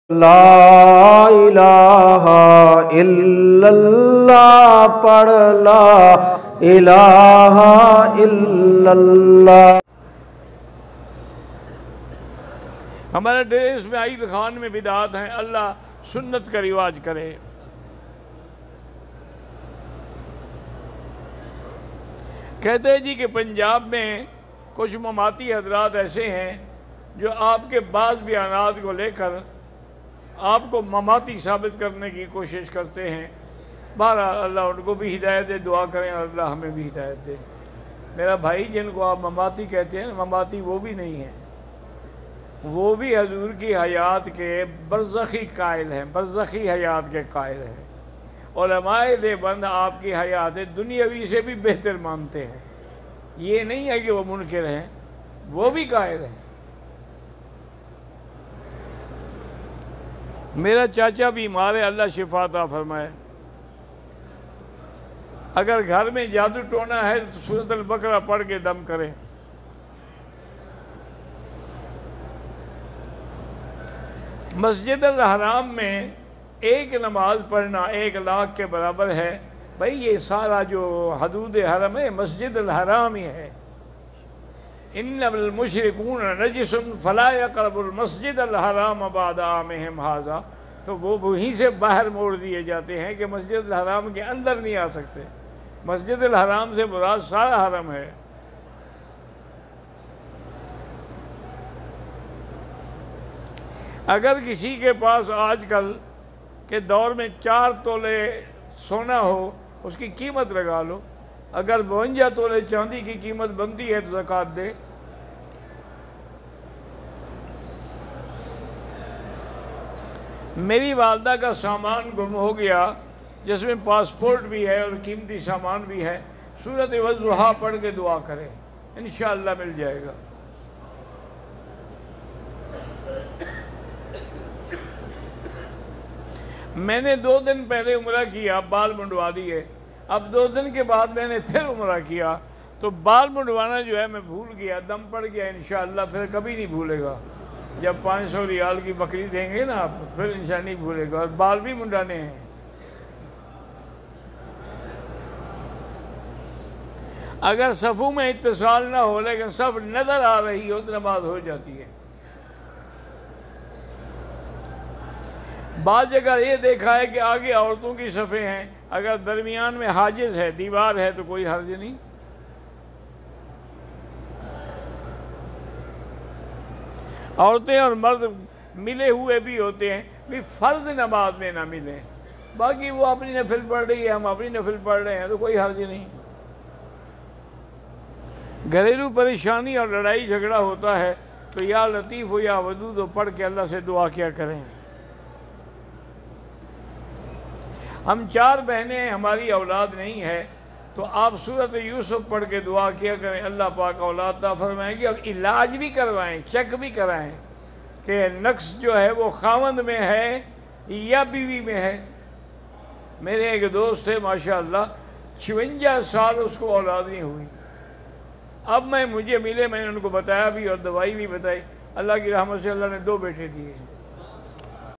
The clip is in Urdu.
لا الہ الا اللہ پڑھ لا الہ الا اللہ۔ ہمارے دیش میں عید خان میں بدعات ہیں، اللہ سنت کا رواج کرے۔ کہتے ہیں جی کہ پنجاب میں کچھ مماتی حضرات ایسے ہیں جو آپ کے بعض بیانات کو لے کر آپ کو مماتی ثابت کرنے کی کوشش کرتے ہیں۔ بہرحال اللہ ان کو بھی ہدایت دے، دعا کریں اور اللہ ہمیں بھی ہدایت دے۔ میرا بھائی جن کو آپ مماتی کہتے ہیں، مماتی وہ بھی نہیں ہیں، وہ بھی حضور کی حیات کے برزخی قائل ہیں، برزخی حیات کے قائل ہیں۔ علماء دیوبند آپ کی حیات دنیاوی سے بھی بہتر مانتے ہیں، یہ نہیں ہے کہ وہ منکر ہیں، وہ بھی قائل ہیں۔ میرا چاچا بیمار ہے، اللہ شفا عطا فرمائے۔ اگر گھر میں جادو ٹونا ہے تو سورۃ البقرہ پڑھ کے دم کریں۔ مسجد الحرام میں ایک نماز پڑھنا 1,00,000 کے برابر ہے۔ بھئی یہ سارا جو حدود حرم ہے مسجد الحرام ہی ہے۔ انما المشرکون نجس فلا يقربوا المسجد الحرام بعد عامهم ھذا، تو وہ وہیں سے باہر موڑ دیے جاتے ہیں کہ مسجد الحرام کے اندر نہیں آ سکتے۔ مسجد الحرام سے مراد سارا حرم ہے۔ اگر کسی کے پاس آج کل کے دور میں 4 تولے سونا ہو، اس کی قیمت لگا لو۔ اگر 52 تولے چاندی کی قیمت بنتی ہے تو زکوٰۃ دے۔ میری والدہ کا سامان گم ہو گیا، جس میں پاسپورٹ بھی ہے اور قیمتی سامان بھی ہے۔ سورۃ والضحیٰ پڑھ کے دعا کریں، انشاءاللہ مل جائے گا۔ میں نے 2 دن پہلے عمرہ کیا، بال منڈوا دیے۔ اب 2 دن کے بعد میں نے پھر عمرہ کیا تو بال منڈوانا جو ہے میں بھول گیا، دم پڑ گیا۔ انشاءاللہ پھر کبھی نہیں بھولے گا۔ جب 500 ریال کی بکری دیں گے نا آپ، پھر انشاءاللہ نہیں بھولے گا۔ اور بال بھی منڈانے ہیں۔ اگر صفوں میں اتصال نہ ہو لیکن صف نظر آ رہی ہو تو نماز ہو جاتی ہے۔ بعض جگہ یہ دیکھا ہے کہ آگے عورتوں کی صفیں ہیں، اگر درمیان میں حاجز ہے، دیوار ہے تو کوئی حرج نہیں۔ عورتیں اور مرد ملے ہوئے بھی ہوتے ہیں، بھی فرض نماز میں نہ ملیں، باقی وہ اپنی نفل پڑھ رہی ہے، ہم اپنی نفل پڑھ رہے ہیں تو کوئی حرج نہیں۔ گھریلو پریشانی اور لڑائی جھگڑا ہوتا ہے تو یا لطیف ہو یا ودود ہو پڑھ کے اللہ سے دعا کیا کریں۔ ہم 4 بہنیں ہیں، ہماری اولاد نہیں ہے تو آپ سورۃ یوسف پڑھ کے دعا کیا کریں، اللہ پاک اولاد عطا فرمائیں گے۔ اور علاج بھی کروائیں، چیک بھی کرائیں کہ نقص جو ہے وہ خاوند میں ہے یا بیوی میں ہے۔ میرے ایک دوست ہے ماشاءاللہ 56 سال اس کو اولاد نہیں ہوئی۔ اب مجھے ملے، میں نے ان کو بتایا بھی اور دوائی بھی بتائی، اللہ کی رحمت سے اللہ نے 2 بیٹے دیے۔